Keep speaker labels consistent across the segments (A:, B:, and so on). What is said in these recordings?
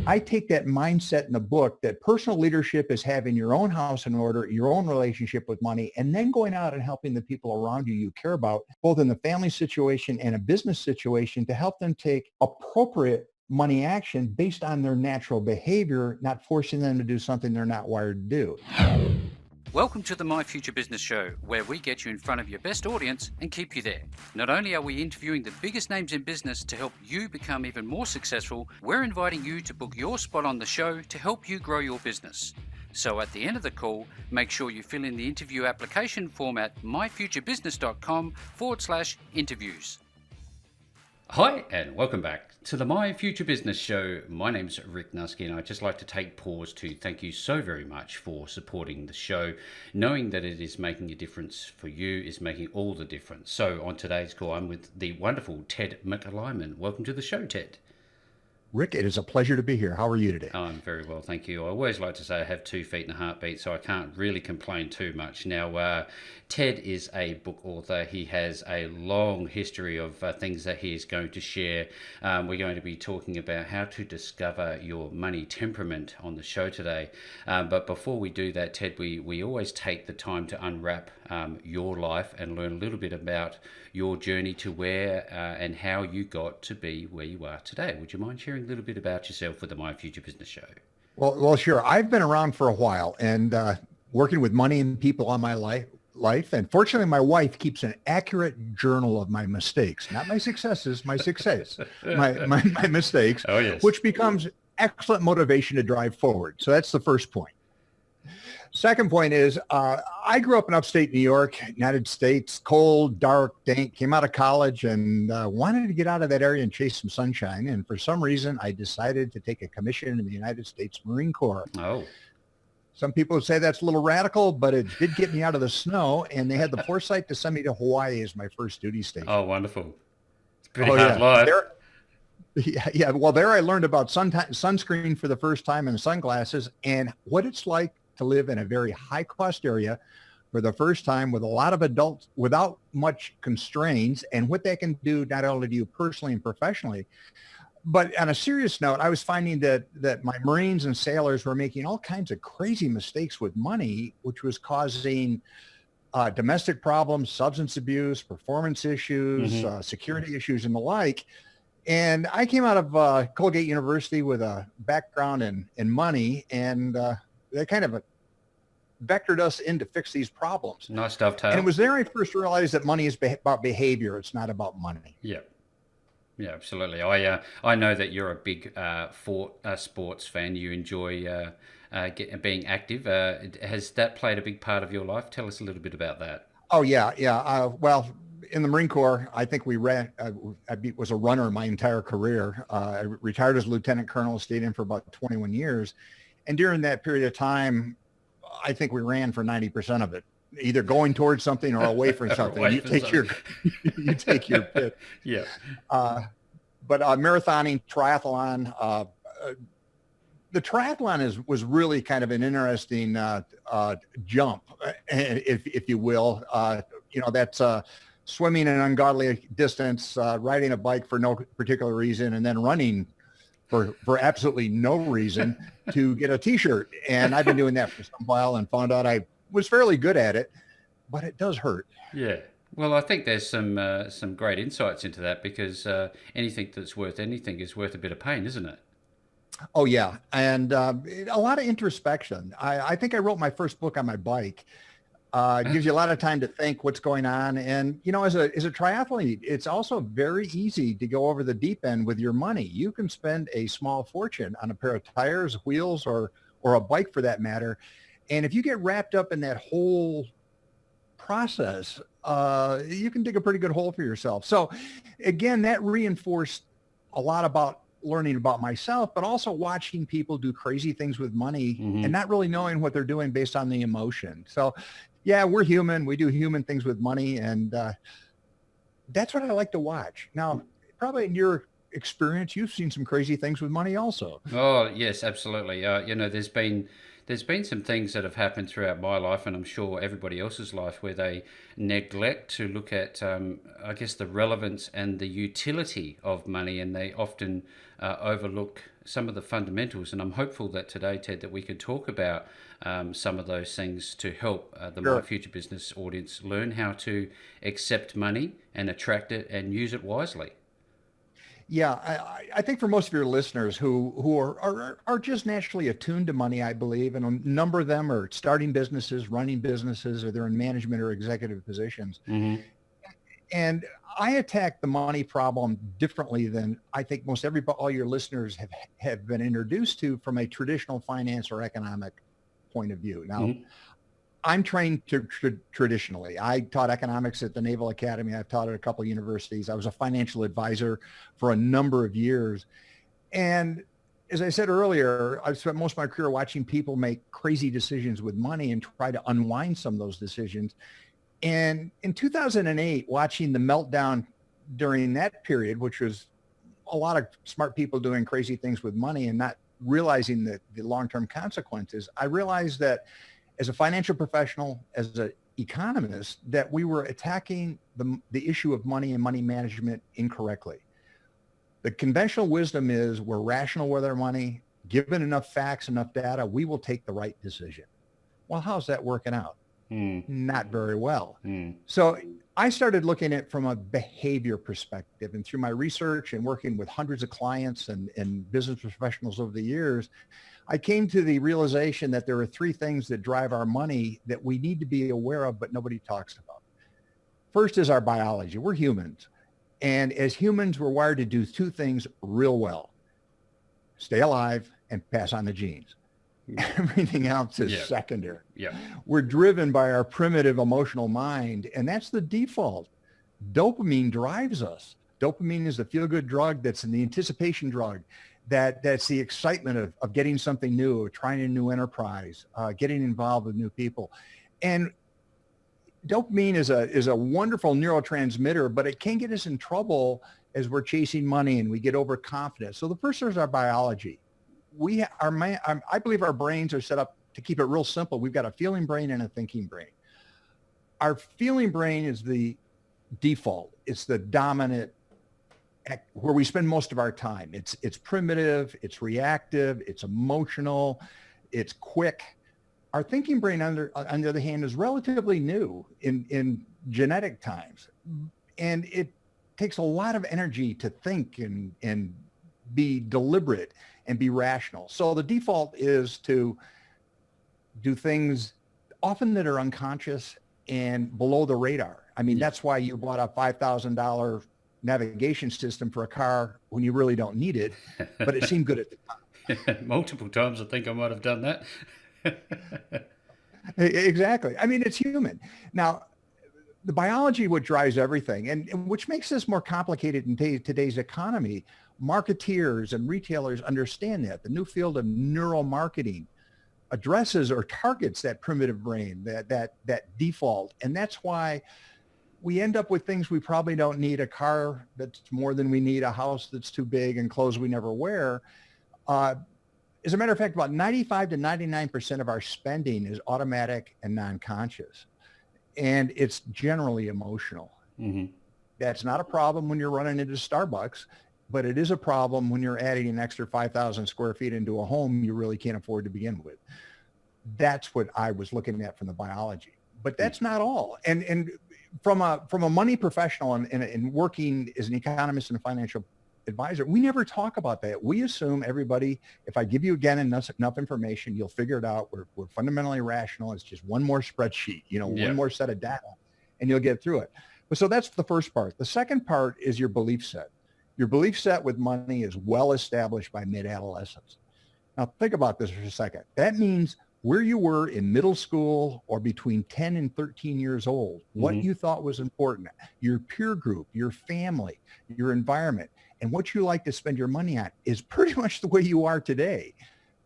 A: I take that mindset in the book that personal leadership is having your own house in order, your own relationship with money, and then going out and helping the people around you care about, both in the family situation and a business situation, to help them take appropriate money action based on their natural behavior, not forcing them to do something they're not wired to do.
B: Welcome to the My Future Business Show, where we get you in front of your best audience and keep you there. Not only are we interviewing the biggest names in business to help you become even more successful, we're inviting you to book your spot on the show to help you grow your business. So at the end of the call, make sure you fill in the interview application form at myfuturebusiness.com/interviews. Hi, and welcome back to the My Future Business Show. My name's Rick Nusky, and I'd just like to take pause to thank you so very much for supporting the show. Knowing that it is making a difference for you is making all the difference. So on today's call, I'm with the wonderful TED McLYMAN. Welcome to the show, Ted.
A: Rick, it is a pleasure to be here. How are you today?
B: I'm very well, thank you. I always like to say I have 2 feet and a heartbeat, so I can't really complain too much. Now, Ted is a book author. He has a long history of things that he is going to share. We're going to be talking about how to discover your money temperament on the show today. But before we do that, Ted, we always take the time to unwrap your life and learn a little bit about your journey to where and how you got to be where you are today. Would you mind sharing a little bit about yourself with the My Future Business Show?
A: Well, sure. I've been around for a while and working with money and people all my life. And fortunately, my wife keeps an accurate journal of my mistakes, not my successes, my success, my mistakes,
B: oh, yes.
A: Which becomes excellent motivation to drive forward. So that's the first point. Second point is I grew up in upstate New York, United States, cold, dark, dank, came out of college and wanted to get out of that area and chase some sunshine. And for some reason, I decided to take a commission in the United States Marine Corps.
B: Oh.
A: Some people say that's a little radical, but it did get me out of the snow. And they had the foresight to send me to Hawaii as my first duty station.
B: Oh, wonderful. It's a pretty hard life.
A: Yeah. Well, there I learned about sunscreen for the first time and sunglasses and what it's like to live in a very high cost area for the first time with a lot of adults without much constraints and what that can do not only to you personally and professionally, but on a serious note, I was finding that my Marines and sailors were making all kinds of crazy mistakes with money, which was causing domestic problems, substance abuse, performance issues, security issues and the like. And I came out of Colgate University with a background in money and they kind of vectored us in to fix these problems.
B: Nice dovetail.
A: And it was there I first realized that money is about behavior. It's not about money.
B: Yeah. Yeah, absolutely. I know that you're a big sports fan. You enjoy being active. Has that played a big part of your life? Tell us a little bit about that.
A: Oh, yeah. Yeah. Well, in the Marine Corps, I think we ran, I was a runner my entire career. I retired as lieutenant colonel, stayed in for about 21 years. And during that period of time, I think we ran for 90% of it, either going towards something or away from something. You take your pick.
B: Yeah.
A: But marathoning, triathlon, the triathlon was really kind of an interesting jump, if you will. That's swimming an ungodly distance, riding a bike for no particular reason, and then running for absolutely no reason to get a T-shirt. And I've been doing that for some while and found out I was fairly good at it, but it does hurt.
B: Yeah. Well, I think there's some great insights into that because anything that's worth anything is worth a bit of pain, isn't it?
A: Oh, yeah. And a lot of introspection. I think I wrote my first book on my bike. It gives you a lot of time to think what's going on. And, as a triathlete, it's also very easy to go over the deep end with your money. You can spend a small fortune on a pair of tires, wheels, or a bike for that matter. And if you get wrapped up in that whole process, you can dig a pretty good hole for yourself. So again, that reinforced a lot about learning about myself, but also watching people do crazy things with money and not really knowing what they're doing based on the emotion. So yeah, we're human. We do human things with money. And that's what I like to watch. Now, probably in your experience, you've seen some crazy things with money also.
B: Oh, yes, absolutely. There's been some things that have happened throughout my life, and I'm sure everybody else's life, where they neglect to look at, I guess, the relevance and the utility of money, and they often overlook some of the fundamentals. And I'm hopeful that today, Ted, that we could talk about some of those things to help the My
A: Sure.
B: Future Business audience learn how to accept money and attract it and use it wisely.
A: Yeah, I think for most of your listeners who are just naturally attuned to money, I believe, and a number of them are starting businesses, running businesses, or they're in management or executive positions.
B: Mm-hmm.
A: And I attack the money problem differently than I think most everybody, all your listeners have been introduced to from a traditional finance or economic point of view. Now,
B: Mm-hmm.
A: I'm trained traditionally. I taught economics at the Naval Academy. I've taught at a couple of universities. I was a financial advisor for a number of years. And as I said earlier, I've spent most of my career watching people make crazy decisions with money and try to unwind some of those decisions. And in 2008, watching the meltdown during that period, which was a lot of smart people doing crazy things with money and not realizing the long-term consequences, I realized that as a financial professional, as an economist, that we were attacking the issue of money and money management incorrectly. The conventional wisdom is we're rational with our money. Given enough facts, enough data, we will take the right decision. Well, how's that working out? Not very well. So I started looking at it from a behavior perspective, and through my research and working with hundreds of clients and business professionals over the years, I came to the realization that there are three things that drive our money that we need to be aware of, but nobody talks about. First is our biology. We're humans. And as humans, we're wired to do two things real well: stay alive and pass on the genes. Everything else is secondary.
B: Yeah.
A: We're driven by our primitive emotional mind, and that's the default. Dopamine drives us. Dopamine is the feel-good drug. That's the anticipation drug. That's the excitement of getting something new, of trying a new enterprise, getting involved with new people. And dopamine is a wonderful neurotransmitter, but it can get us in trouble as we're chasing money and we get overconfident. So the first is our biology. I believe our brains are set up to keep it real simple. We've got a feeling brain and a thinking brain. Our feeling brain is the default. It's the dominant, where we spend most of our time. It's primitive, it's reactive, it's emotional, it's quick. Our thinking brain, on the other hand, is relatively new in genetic times. And it takes a lot of energy to think and be deliberate and be rational. So the default is to do things often that are unconscious and below the radar. I mean, that's why you bought a $5,000 navigation system for a car when you really don't need it, but it seemed good at the
B: time. Multiple times I think I might have done that.
A: Exactly. I mean, it's human. Now, the biology, what drives everything, and which makes this more complicated in today's economy. Marketeers and retailers understand that. The new field of neuromarketing addresses or targets that primitive brain, that default. And that's why we end up with things we probably don't need: a car that's more than we need, a house that's too big, and clothes we never wear. As a matter of fact, about 95 to 99% of our spending is automatic and non-conscious. And it's generally emotional.
B: Mm-hmm.
A: That's not a problem when you're running into Starbucks, but it is a problem when you're adding an extra 5,000 square feet into a home you really can't afford to begin with. That's what I was looking at from the biology. But that's not all. And from a money professional and working as an economist and a financial advisor, we never talk about that. We assume everybody, if I give you again enough information, you'll figure it out. We're fundamentally rational. It's just one more spreadsheet, one more set of data, and you'll get through it. But so that's the first part. The second part is your belief set. Your belief set with money is well established by mid-adolescence. Now think about this for a second. That means where you were in middle school or between 10 and 13 years old, what you thought was important, your peer group, your family, your environment, and what you like to spend your money on is pretty much the way you are today,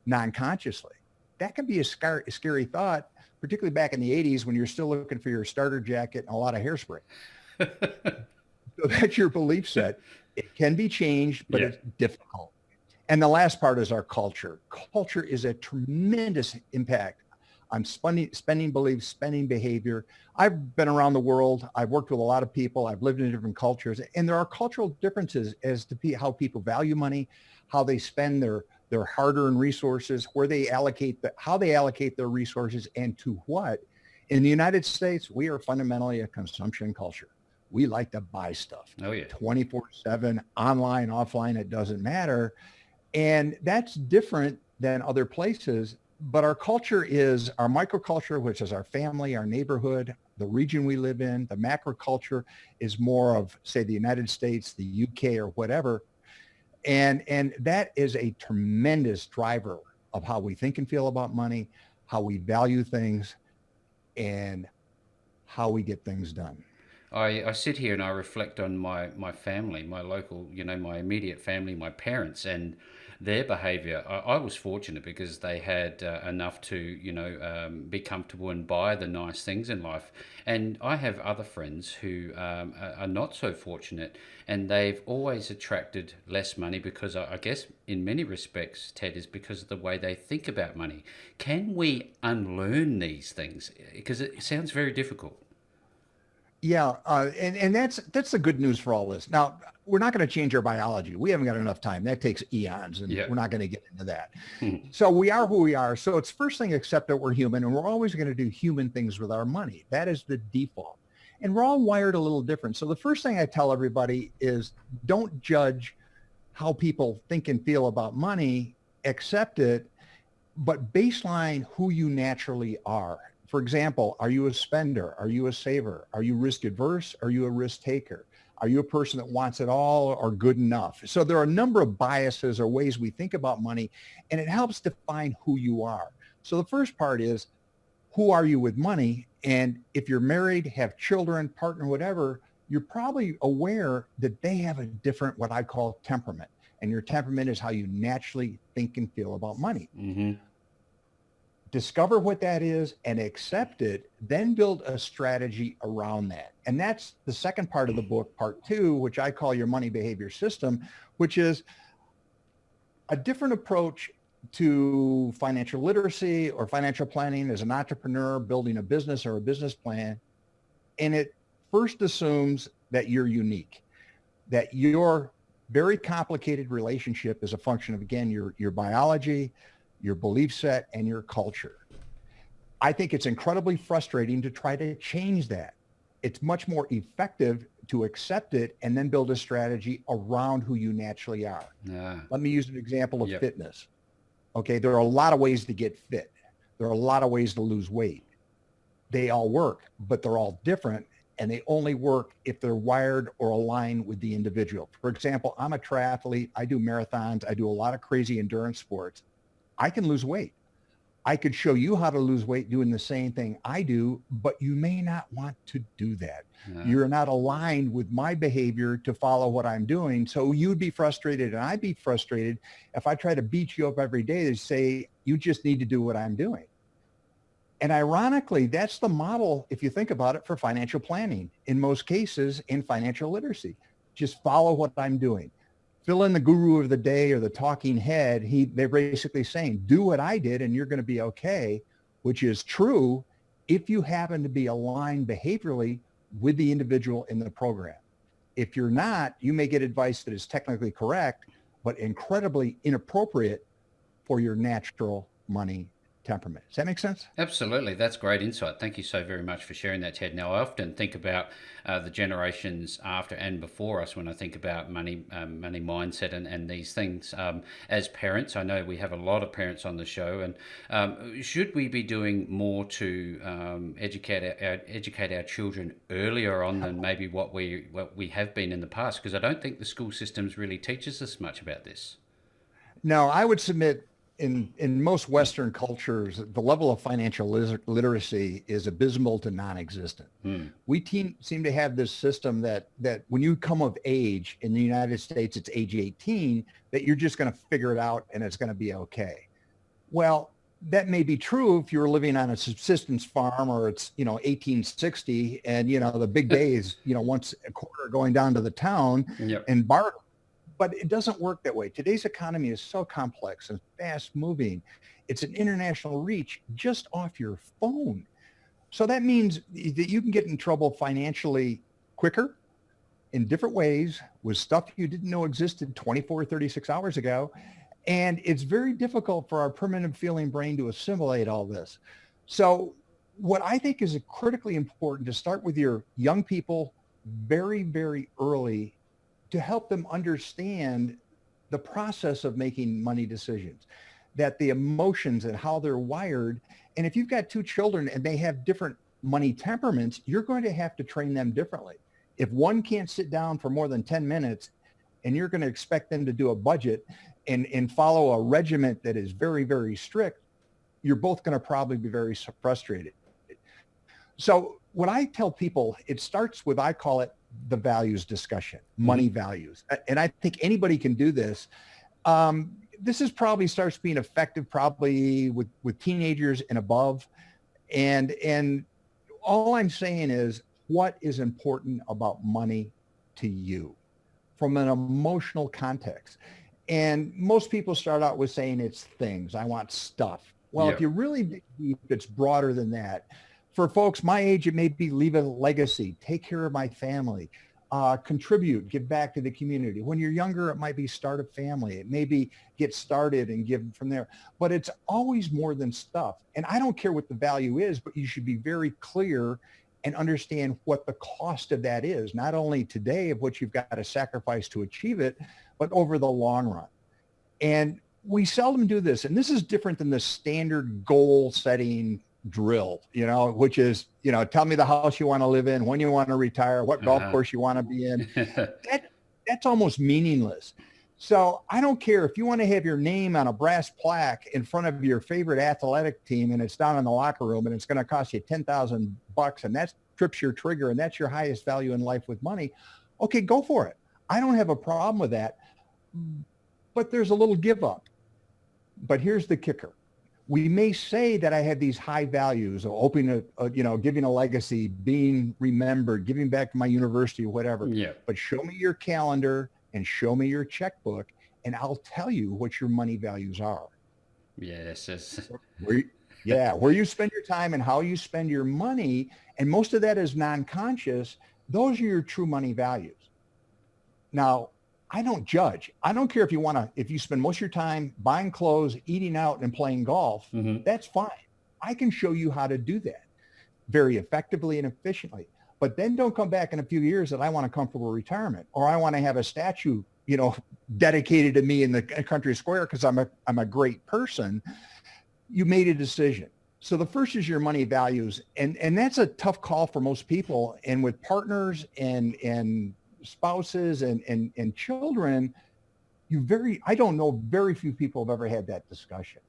A: non-consciously. That can be a scary thought, particularly back in the 80s when you're still looking for your starter jacket and a lot of hairspray. So that's your belief set. It can be changed, but it's difficult. And the last part is our culture. Culture is a tremendous impact on spending beliefs, spending behavior. I've been around the world. I've worked with a lot of people. I've lived in different cultures. And there are cultural differences as to how people value money, how they spend their hard-earned resources, where they allocate how they allocate their resources, and to what. In the United States, we are fundamentally a consumption culture. We like to buy stuff.
B: Oh yeah.
A: 24/7, online, offline, it doesn't matter. And that's different than other places. But our culture is our microculture, which is our family, our neighborhood, the region we live in. The macroculture is more of, say, the United States, the UK, or whatever. And that is a tremendous driver of how we think and feel about money, how we value things, and how we get things done.
B: I sit here and I reflect on my family, my local, my immediate family, my parents, and their behavior. I was fortunate because they had enough to, be comfortable and buy the nice things in life. And I have other friends who are not so fortunate, and they've always attracted less money because I guess in many respects, Ted, is because of the way they think about money. Can we unlearn these things? Because it sounds very difficult.
A: Yeah, and that's the good news for all this. Now, we're not going to change our biology. We haven't got enough time. That takes eons, and
B: Yeah.
A: we're not going to get into that.
B: Hmm.
A: So we are who we are. So it's first thing, accept that we're human, and we're always going to do human things with our money. That is the default. And we're all wired a little different. So the first thing I tell everybody is don't judge how people think and feel about money, accept it, but baseline who you naturally are. For example, are you a spender? Are you a saver? Are you risk adverse? Are you a risk taker? Are you a person that wants it all or good enough? So there are a number of biases or ways we think about money, and it helps define who you are. So the first part is, who are you with money? And if you're married, have children, partner, whatever, you're probably aware that they have a different, what I call temperament. And your temperament is how you naturally think and feel about money.
B: Hmm.
A: Discover what that is and accept it, then build a strategy around that. And that's the second part of the book, part 2, which I call your money behavior system, which is a different approach to financial literacy or financial planning as an entrepreneur building a business or a business plan. And it first assumes that you're unique, that your very complicated relationship is a function of, again, your biology, your belief set, and your culture. I think it's incredibly frustrating to try to change that. It's much more effective to accept it and then build a strategy around who you naturally are.
B: Ah,
A: Let me use an example of
B: yep.
A: fitness. Okay, there are a lot of ways to get fit. There are a lot of ways to lose weight. They all work, but they're all different, and they only work if they're wired or aligned with the individual. For example, I'm a triathlete. I do marathons. I do a lot of crazy endurance sports. I can lose weight. I could show you how to lose weight doing the same thing I do, but you may not want to do that.
B: Ah,
A: You're not aligned with my behavior to follow what I'm doing. So you'd be frustrated and I'd be frustrated if I try to beat you up every day to say, you just need to do what I'm doing. And ironically, that's the model, if you think about it, for financial planning in most cases in financial literacy. Just follow what I'm doing. Fill in the guru of the day or the talking head. They're basically saying, do what I did and you're going to be okay, which is true if you happen to be aligned behaviorally with the individual in the program. If you're not, you may get advice that is technically correct, but incredibly inappropriate for your natural money temperament. Does that make sense?
B: absolutely. That's great insight. Thank you so very much for sharing that, Ted. Now, I often think about the generations after and before us when I think about money, money mindset, and these things. As parents, I know we have a lot of parents on the show, and should we be doing more to educate our children earlier on than maybe what we have been in the past? Because I don't think the school systems really teaches us much about this.
A: No, I would submit in most Western cultures, the level of financial literacy is abysmal to non-existent.
B: Hmm.
A: We seem to have this system that when you come of age in the United States, it's age 18, that you're just going to figure it out and it's going to be okay. Well, that may be true if you're living on a subsistence farm or it's, 1860 and, the big day is, once a quarter going down to the town
B: Yep.
A: and barter. But it doesn't work that way. Today's economy is so complex and fast moving. It's an international reach just off your phone. So that means that you can get in trouble financially quicker. in different ways with stuff you didn't know existed 24, 36 hours ago. And it's very difficult for our primitive feeling brain to assimilate all this. So what I think is critically important to start with your young people very, very early to help them understand the process of making money decisions, that the emotions and how they're wired. And if you've got two children and they have different money temperaments, you're going to have to train them differently. If one can't sit down for more than 10 minutes and you're going to expect them to do a budget and follow a regiment that is very, very strict, you're both going to probably be very frustrated. So what I tell people, it starts with, I call it the values discussion, money values. And I think anybody can do this. This is probably starts being effective probably with teenagers and above. And all I'm saying is, what is important about money to you from an emotional context? And most people start out with saying it's things. I want stuff. Well, if you really dig deep, it's broader than that. For folks my age, it may be leave a legacy, take care of my family, contribute, give back to the community. When you're younger, it might be start a family. It may be get started and give from there. But it's always more than stuff. And I don't care what the value is, but you should be very clear and understand what the cost of that is, not only today of what you've got to sacrifice to achieve it, but over the long run. And we seldom do this. And this is different than the standard goal setting drill, which is, tell me the house you want to live in, when you want to retire, what golf course you want to be in. That's almost meaningless. So I don't care if you want to have your name on a brass plaque in front of your favorite athletic team and it's down in the locker room and it's going to cost you $10,000 and that trips your trigger and that's your highest value in life with money. Okay, go for it. I don't have a problem with that, but there's a little give up. But here's the kicker. We may say that I have these high values of opening giving a legacy, being remembered, giving back to my university or whatever. Yeah. But show me your calendar and show me your checkbook and I'll tell you what your money values are.
B: Yes.
A: Where you spend your time and how you spend your money. And most of that is non-conscious. Those are your true money values. Now, I don't judge. I don't care if you spend most of your time buying clothes, eating out and playing golf, that's fine. I can show you how to do that very effectively and efficiently. But then don't come back in a few years that I want a comfortable retirement or I want to have a statue, dedicated to me in the country square because I'm a great person. You made a decision. So the first is your money values. And that's a tough call for most people. And with partners and spouses and children, I don't know, very few people have ever had that discussion.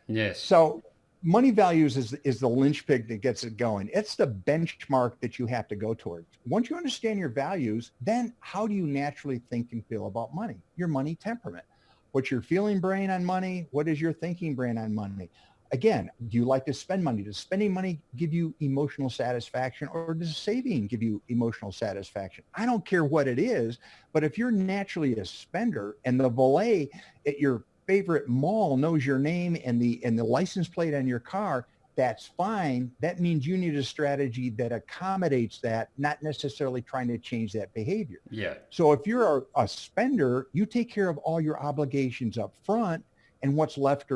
B: Yes.
A: So money values is the linchpin that gets it going. It's the benchmark that you have to go towards. Once you understand your values, then how do you naturally think and feel about money? Your money temperament. What's your feeling brain on money? What is your thinking brain on money? Again, do you like to spend money? Does spending money give you emotional satisfaction or does saving give you emotional satisfaction? I don't care what it is, but if you're naturally a spender and the valet at your favorite mall knows your name and the license plate on your car, that's fine. That means you need a strategy that accommodates that, not necessarily trying to change that behavior.
B: Yeah.
A: So if you're a spender, you take care of all your obligations up front and what's left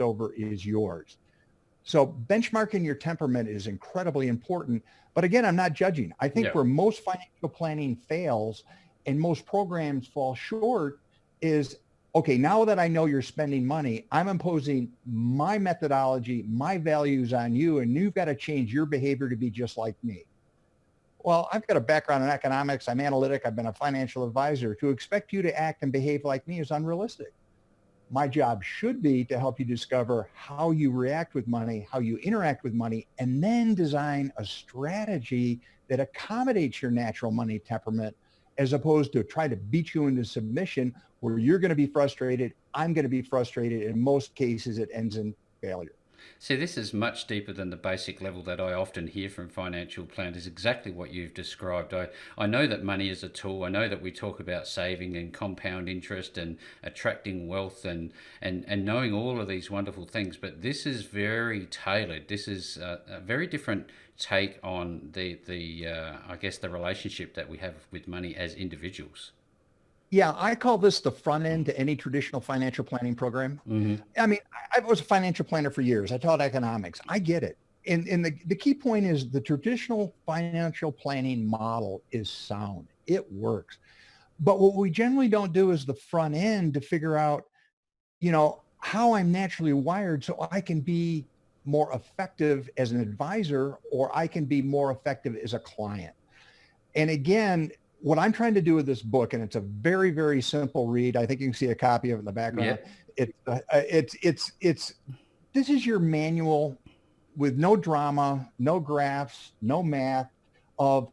A: over is yours. So benchmarking your temperament is incredibly important. But again, I'm not judging. I think where most financial planning fails and most programs fall short is, okay, now that I know you're spending money, I'm imposing my methodology, my values on you, and you've got to change your behavior to be just like me. Well, I've got a background in economics. I'm analytic. I've been a financial advisor. To expect you to act and behave like me is unrealistic. My job should be to help you discover how you react with money, how you interact with money, and then design a strategy that accommodates your natural money temperament as opposed to try to beat you into submission where you're going to be frustrated, I'm going to be frustrated. In most cases, it ends in failure.
B: See, this is much deeper than the basic level that I often hear from financial planners, exactly what you've described. I know that money is a tool. I know that we talk about saving and compound interest and attracting wealth and knowing all of these wonderful things, but this is very tailored. This is a very different take on the I guess the relationship that we have with money as individuals.
A: Yeah, I call this the front end to any traditional financial planning program.
B: Hmm.
A: I mean, I was a financial planner for years. I taught economics. I get it. And the key point is the traditional financial planning model is sound. It works. But what we generally don't do is the front end to figure out, how I'm naturally wired so I can be more effective as an advisor or I can be more effective as a client. And again, what I'm trying to do with this book, and it's a very, very simple read. I think you can see a copy of it in the background. It's this is your manual with no drama, no graphs, no math and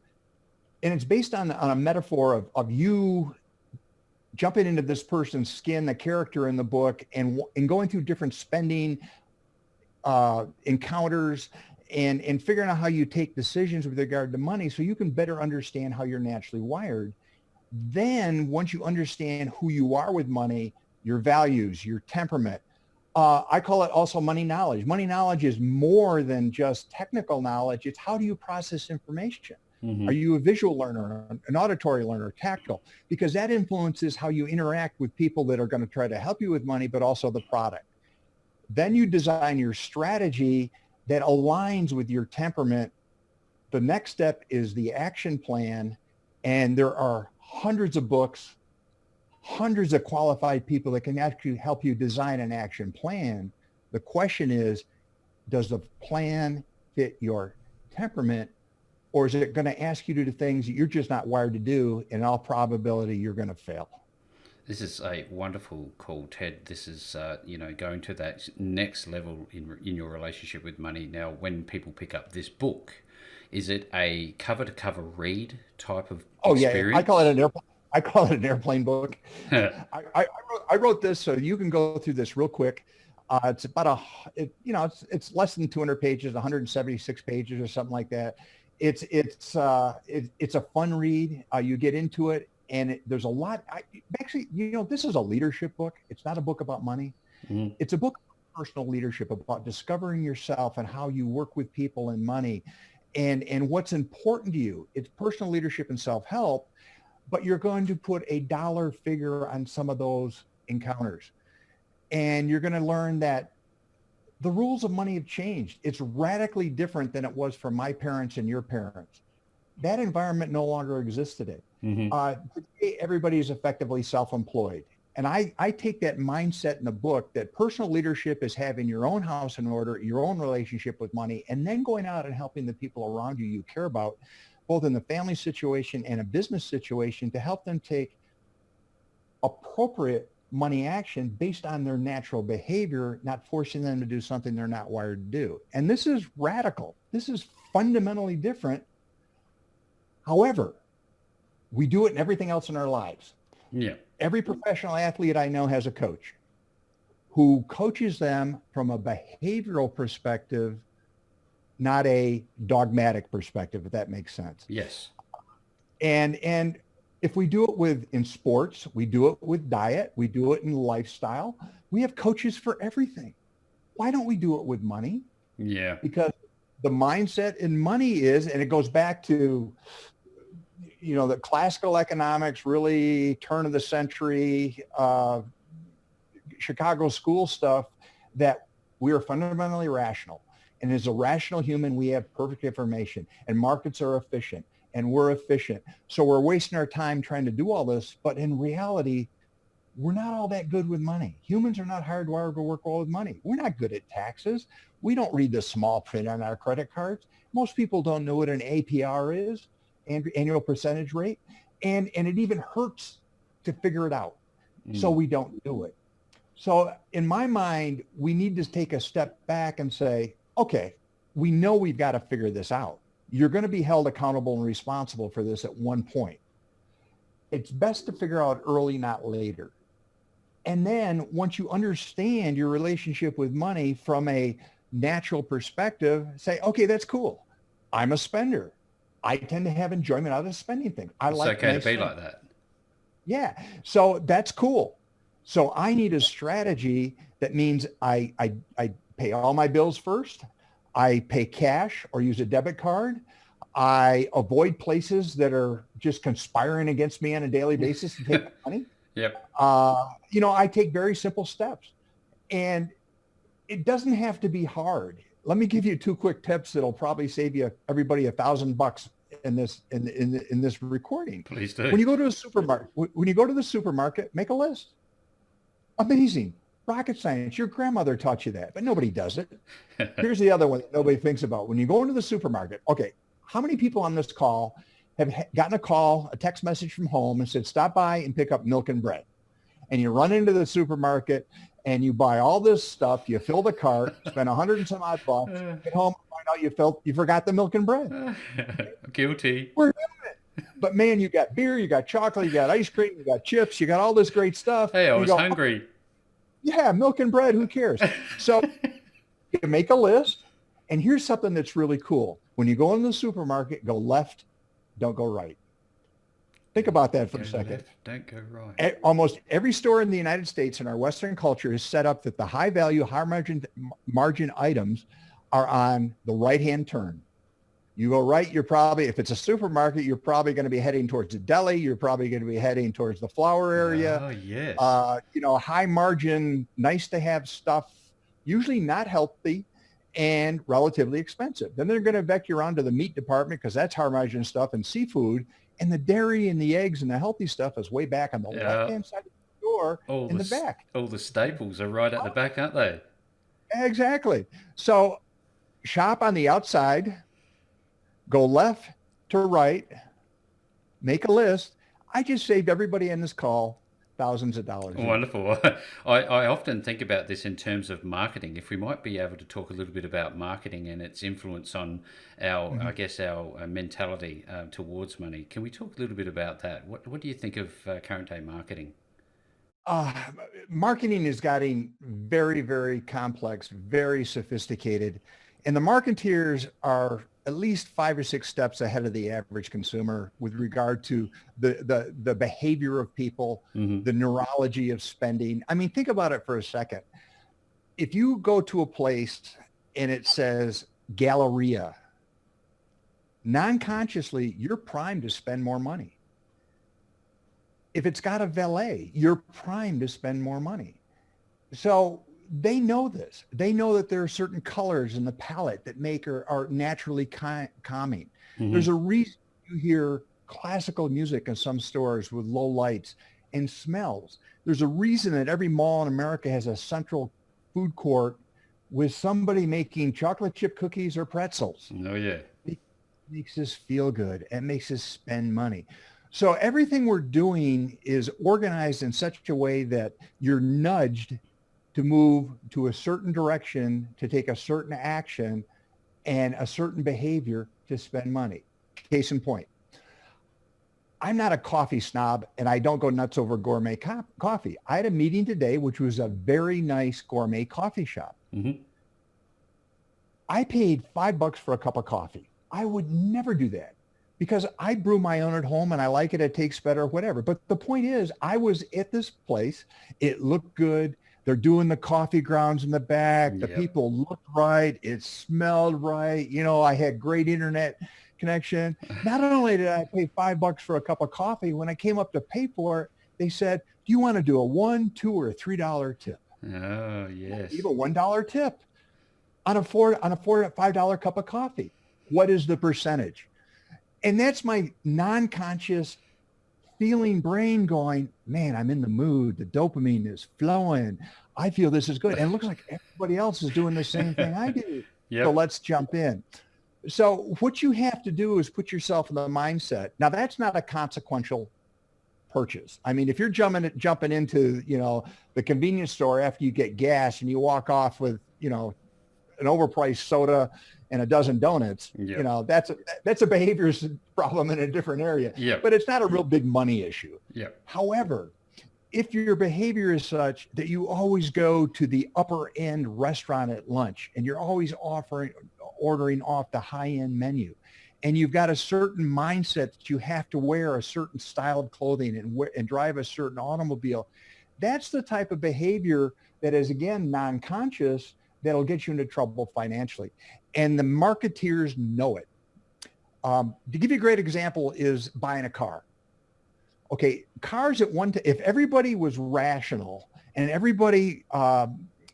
A: it's based on a metaphor of you jumping into this person's skin, the character in the book, and going through different spending encounters and figuring out how you take decisions with regard to money so you can better understand how you're naturally wired. Then once you understand who you are with money, your values, your temperament, I call it also money knowledge. Money knowledge is more than just technical knowledge. It's how do you process information?
B: Hmm.
A: Are you a visual learner, an auditory learner, tactile? Because that influences how you interact with people that are going to try to help you with money, but also the product. Then you design your strategy that aligns with your temperament. The next step is the action plan. And there are hundreds of books, hundreds of qualified people that can actually help you design an action plan. The question is, does the plan fit your temperament, or is it going to ask you to do things that you're just not wired to do? In all probability, you're going to fail.
B: This is a wonderful call, Ted. This is, going to that next level in your relationship with money. Now, when people pick up this book, is it a cover-to-cover read type of experience?
A: Yeah. I call it an airplane book. I wrote this so you can go through this real quick. It's about it's less than 200 pages, 176 pages or something like that. It's a fun read. You get into it. And there's a lot. This is a leadership book. It's not a book about money.
B: Mm-hmm.
A: It's a book about personal leadership, about discovering yourself and how you work with people and money and what's important to you. It's personal leadership and self-help, but you're going to put a dollar figure on some of those encounters. And you're going to learn that the rules of money have changed. It's radically different than it was for my parents and your parents. That environment no longer exists today.
B: Mm-hmm.
A: Today, everybody is effectively self-employed. And I take that mindset in the book that personal leadership is having your own house in order, your own relationship with money, and then going out and helping the people around you care about, both in the family situation and a business situation, to help them take appropriate money action based on their natural behavior, not forcing them to do something they're not wired to do. And this is radical. This is fundamentally different. However, we do it in everything else in our lives.
B: Yeah.
A: Every professional athlete I know has a coach who coaches them from a behavioral perspective, not a dogmatic perspective, if that makes sense.
B: Yes.
A: And if we do it in sports, we do it with diet, we do it in lifestyle, we have coaches for everything. Why don't we do it with money?
B: Yeah.
A: Because the mindset in money is, and it goes back to, the classical economics, really turn of the century, Chicago school stuff, that we are fundamentally rational. And as a rational human, we have perfect information, and markets are efficient, and we're efficient. So we're wasting our time trying to do all this. But in reality, we're not all that good with money. Humans are not hardwired to work well with money. We're not good at taxes. We don't read the small print on our credit cards. Most people don't know what an APR is, annual percentage rate. And it even hurts to figure it out. So we don't do it. So in my mind, we need to take a step back and say, okay, we know we've got to figure this out. You're going to be held accountable and responsible for this at one point. It's best to figure out early, not later. And then once you understand your relationship with money from a natural perspective, say, okay, that's cool. I'm a spender. I tend to have enjoyment out of spending things. I
B: It's
A: like
B: okay to
A: nice
B: be
A: things.
B: like that.
A: Yeah. So that's cool. So I need a strategy that means I pay all my bills first. I pay cash or use a debit card. I avoid places that are just conspiring against me on a daily basis to take my money.
B: Yep.
A: I take very simple steps, and it doesn't have to be hard. Let me give you two quick tips that'll probably save you everybody $1,000 in this recording.
B: Please do.
A: When you go to the supermarket, make a list. Amazing. Rocket science. Your grandmother taught you that, but nobody does it. Here's the other one that nobody thinks about. When you go into the supermarket, okay, how many people on this call have gotten a text message from home and said, stop by and pick up milk and bread? And you run into the supermarket and you buy all this stuff, you fill the cart, spend 100 and some odd bucks, get home, find out you forgot the milk and bread.
B: Guilty.
A: We're doing it. But man, you got beer, you got chocolate, you got ice cream, you got chips, you got all this great stuff.
B: Hey, I was hungry.
A: Yeah, milk and bread, who cares? So you make a list. And here's something that's really cool. When you go in the supermarket, go left, don't go right. Think about that for a second.
B: Left, don't go right.
A: Almost every store in the United States in our Western culture is set up that the high value, high margin items are on the right-hand turn. You go right, if it's a supermarket, you're probably going to be heading towards the deli. You're probably going to be heading towards the flour area.
B: Oh, yes.
A: High margin, nice to have stuff, usually not healthy and relatively expensive. Then they're going to vect you around to the meat department because that's high margin stuff and seafood. And the dairy and the eggs and the healthy stuff is way back on the left-hand side of the store in the back.
B: All the staples are right at the back, aren't they?
A: Exactly. So shop on the outside, go left to right, make a list. I just saved everybody in this call thousands of dollars.
B: Wonderful. I often think about this in terms of marketing. If we might be able to talk a little bit about marketing and its influence on our, I guess, our mentality towards money. Can we talk a little bit about that? What do you think of current day marketing?
A: Marketing is getting very, very complex, very sophisticated. And the marketeers are at least 5 or 6 steps ahead of the average consumer with regard to the behavior of people, the neurology of spending. I mean, think about it for a second. If you go to a place and it says Galleria, non-consciously, you're primed to spend more money. If it's got a valet, you're primed to spend more money. So they know this. They know that there are certain colors in the palette that are naturally calming. There's a reason you hear classical music in some stores with low lights and smells. There's a reason that every mall in America has a central food court with somebody making chocolate chip cookies or pretzels.
B: Oh, yeah.
A: It makes us feel good. It makes us spend money. So everything we're doing is organized in such a way that you're nudged to move to a certain direction, to take a certain action and a certain behavior to spend money. Case in point, I'm not a coffee snob and I don't go nuts over gourmet coffee. I had a meeting today, which was a very nice gourmet coffee shop. I paid $5 for a cup of coffee. I would never do that because I brew my own at home and I like it. It tastes better, whatever. But the point is, I was at this place. It looked good. They're doing the coffee grounds in the back. The people looked right. It smelled right. I had great internet connection. Not only did I pay $5 for a cup of coffee, when I came up to pay for it, they said, do you want to do a $1, $2, or $3 tip?
B: Oh, yes.
A: Even a $1 tip on a $5 cup of coffee. What is the percentage? And that's my non-conscious feeling brain going, man, I'm in the mood. The dopamine is flowing. I feel this is good. And it looks like everybody else is doing the same thing I do. So let's jump in. So what you have to do is put yourself in the mindset. Now, that's not a consequential purchase. I mean, if you're jumping into, the convenience store after you get gas and you walk off with, an overpriced soda and a dozen donuts, that's a behavior problem in a different area. But it's not a real big money issue. However, if your behavior is such that you always go to the upper end restaurant at lunch and you're always ordering off the high end menu, and you've got a certain mindset that you have to wear a certain style of clothing and drive a certain automobile, that's the type of behavior that is, again, non-conscious, that'll get you into trouble financially. And the marketeers know it. To give you a great example is buying a car. Okay, cars at one time, if everybody was rational and everybody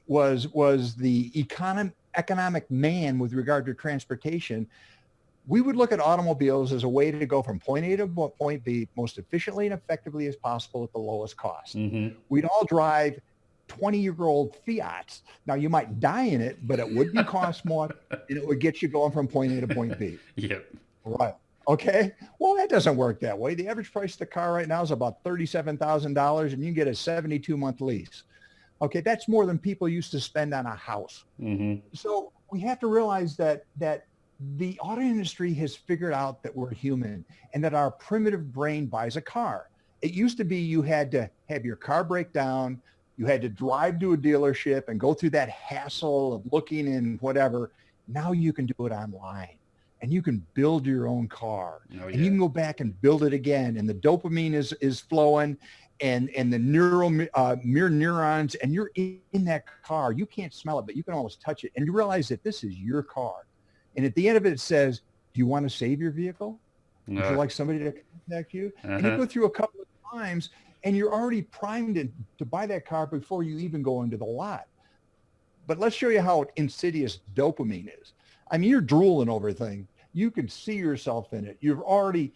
A: was the economic man with regard to transportation, we would look at automobiles as a way to go from point A to point B most efficiently and effectively as possible at the lowest cost.
B: Mm-hmm.
A: We'd all drive 20-year-old Fiats. Now, you might die in it, but it wouldn't cost more, and it would get you going from point A to point B.
B: Yep.
A: Right. Okay. Well, that doesn't work that way. The average price of the car right now is about $37,000, and you can get a 72-month lease. Okay. That's more than people used to spend on a house.
B: Mm-hmm.
A: So we have to realize that the auto industry has figured out that we're human and that our primitive brain buys a car. It used to be you had to have your car break down. You had to drive to a dealership and go through that hassle of looking in whatever. Now you can do it online. And you can build your own car.
B: Oh, yeah.
A: And you can go back and build it again. And the dopamine is flowing and the mirror neurons, and you're in that car. You can't smell it, but you can almost touch it. And you realize that this is your car. And at the end of it, it says, do you want to save your vehicle? Would you like somebody to contact you? And you go through a couple of times and you're already primed to buy that car before you even go into the lot. But let's show you how insidious dopamine is. I mean, you're drooling over a thing. You can see yourself in it. You're already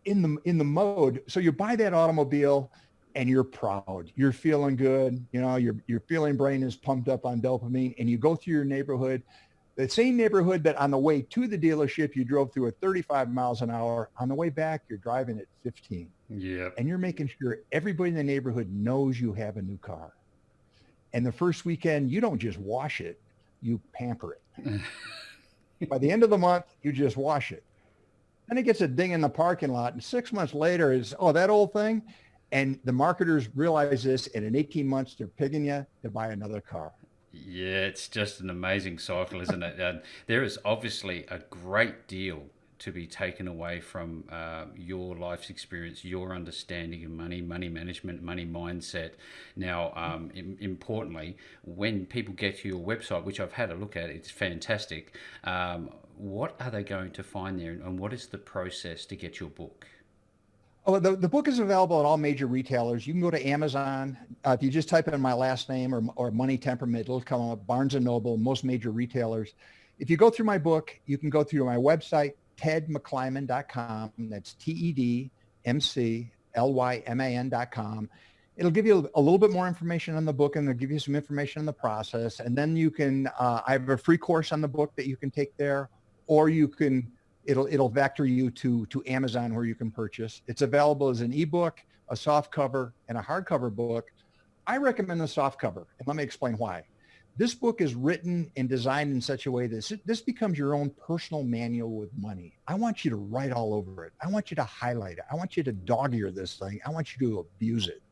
A: in the mode. So you buy that automobile and you're proud. You're feeling good. You know, your feeling brain is pumped up on dopamine, and you go through your neighborhood, the same neighborhood that on the way to the dealership you drove through at 35 miles an hour. On the way back, you're driving at 15.
B: Yeah.
A: And you're making sure everybody in the neighborhood knows you have a new car. And the first weekend, you don't just wash it, you pamper it. By the end of the month, you just wash it. Then it gets a ding in the parking lot, and 6 months later is, oh, that old thing? And the marketers realize this, and in 18 months, they're pigging you to buy another car.
B: Yeah, it's just an amazing cycle, isn't it? There is obviously a great deal to be taken away from your life's experience, your understanding of money, money management, money mindset. Now, importantly, when people get to your website, which I've had a look at, it's fantastic. What are they going to find there, and what is the process to get your book?
A: Oh, the book is available at all major retailers. You can go to Amazon. If you just type in my last name or Money Temperament, it'll come up. Barnes & Noble, most major retailers. If you go through my book, you can go through my website, tedmclyman.com. That's TEDMCLYMAN.com. It'll give you a little bit more information on the book, and it'll give you some information on the process. And then you can, I have a free course on the book that you can take there, or you can, it'll vector you to Amazon where you can purchase. It's available as an ebook, a soft cover, and a hardcover book. I recommend the soft cover, and let me explain why. This book is written and designed in such a way that this becomes your own personal manual with money. I want you to write all over it. I want you to highlight it. I want you to dog-ear this thing. I want you to abuse it.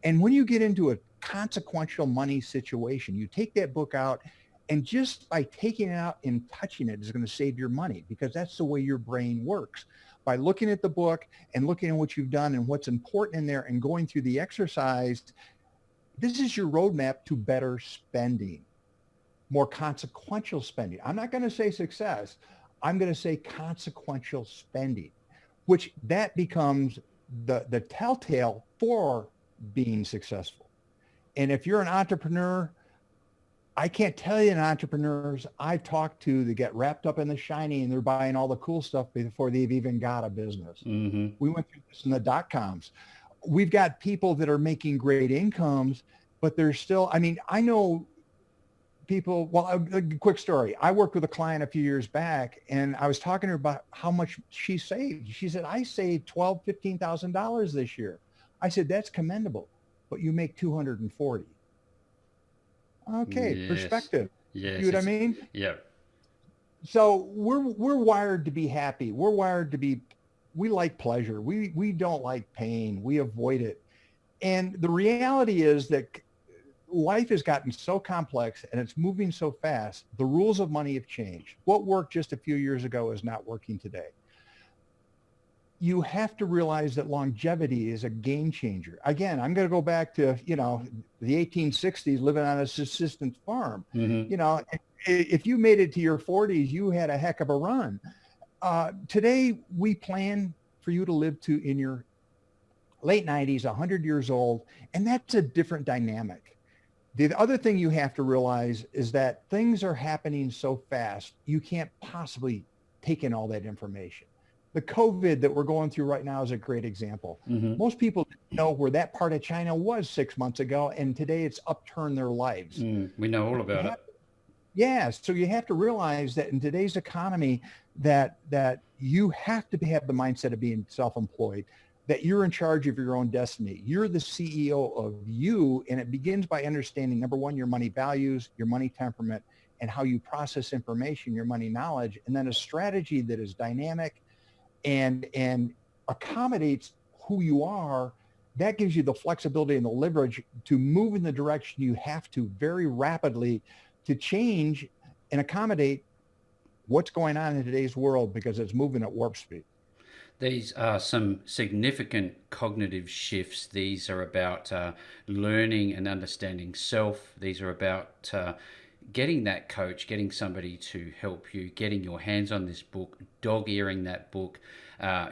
A: And when you get into a consequential money situation, you take that book out, and just by taking it out and touching it is going to save your money, because that's the way your brain works. By looking at the book and looking at what you've done and what's important in there and going through the exercise, this is your roadmap to better spending, more consequential spending. I'm not going to say success. I'm going to say consequential spending, which that becomes the telltale for being successful. And if you're an entrepreneur, I can't tell you an entrepreneurs I've talked to that get wrapped up in the shiny and they're buying all the cool stuff before they've even got a business. Mm-hmm. We went through this in the dot-coms. We've got people that are making great incomes, but they're still, I mean, I know people, well, a quick story. I worked with a client a few years back, and I was talking to her about how much she saved. She said, I saved $12,000, $15,000 this year. I said, that's commendable, but you make 240. Okay, yes. Perspective.
B: Yes.
A: You know what I mean?
B: Yeah.
A: So we're wired to be happy. We're wired to be, we like pleasure. We don't like pain. We avoid it. And the reality is that life has gotten so complex and it's moving so fast. The rules of money have changed. What worked just a few years ago is not working today. You have to realize that longevity is a game changer. Again, I'm going to go back to, the 1860s, living on a subsistence farm. If you made it to your 40s, you had a heck of a run. Today, we plan for you to live in your late 90s, 100 years old, and that's a different dynamic. The other thing you have to realize is that things are happening so fast, you can't possibly take in all that information. The COVID that we're going through right now is a great example. Most people didn't know where that part of China was 6 months ago, and today it's upturned their lives.
B: We know all about it.
A: Yeah, so you have to realize that in today's economy that you have to have the mindset of being self-employed, that you're in charge of your own destiny. You're the CEO of you, and it begins by understanding, number one, your money values, your money temperament, and how you process information, your money knowledge, and then a strategy that is dynamic and accommodates who you are. That gives you the flexibility and the leverage to move in the direction you have to very rapidly to change and accommodate what's going on in today's world, because it's moving at warp speed.
B: These are some significant cognitive shifts. These are about learning and understanding self. These are about getting that coach, getting somebody to help you, getting your hands on this book, dog-earing that book,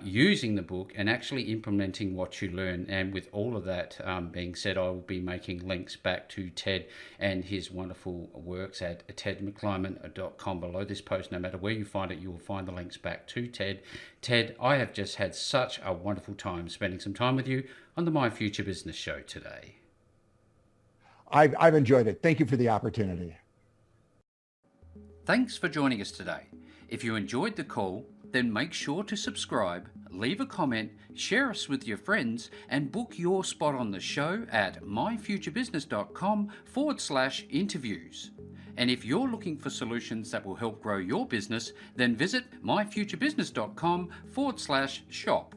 B: using the book, and actually implementing what you learn. And with all of that being said, I will be making links back to Ted and his wonderful works at tedmclyman.com below this post. No matter where you find it, you will find the links back to Ted. Ted, I have just had such a wonderful time spending some time with you on the My Future Business show today.
A: I've enjoyed it. Thank you for the opportunity.
B: Thanks for joining us today. If you enjoyed the call, then make sure to subscribe, leave a comment, share us with your friends, and book your spot on the show at myfuturebusiness.com/interviews. And if you're looking for solutions that will help grow your business, then visit myfuturebusiness.com/shop.